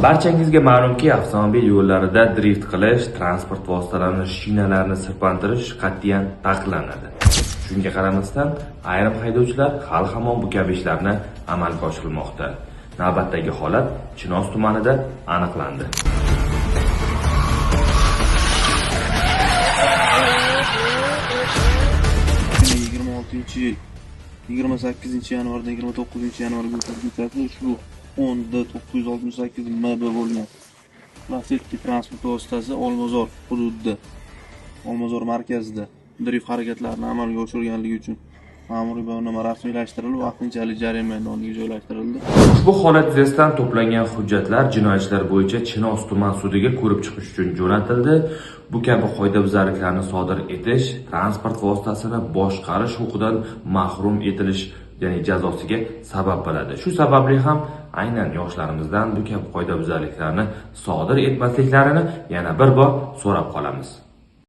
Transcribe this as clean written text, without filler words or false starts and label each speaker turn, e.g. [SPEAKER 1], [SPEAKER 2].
[SPEAKER 1] Barchangizga ma'lumki, avtomobil yo'llarida drift qilish, transport vositalarini shinalarini sirpantirish qat'iyan taqiqlanadi. Shunga qaramasdan, ayrim haydovchilar hali hamon bu kabi ishlarni amalga oshirmoqda. Navbatdagi holat Chinoz tumanida aniqlandi.
[SPEAKER 2] Yil 28 yanvardan 29 yanvarga o'tkazilgan shu 10.968 MB bo'lgan Lacetti transport vositasi Olmazor hududida, Olmazor markazida drift harakatlarini amalga oshirganligi uchun ma'muriy bayonnoma rasmiylashtirilib, vaqtinchalik jarima maydoniga joylashtirildi.
[SPEAKER 1] Ushbu holat yuzasidan to'plangan hujjatlar jinoyat ishlari bo'yicha Chinoz tuman sudiga ko'rib chiqish uchun jo'natildi. Bu kabi qoidabuzarliklarni sodir etish transport vositasini boshqarish huquqidan mahrum etilish, ya'ni jazosiga sabab bo'ladi. Shu sababli ham aynan yoshlarimizdan bu kabi qoidabuzarliklarni sodir etmasliklarini yana bir bor so'rab qolamiz.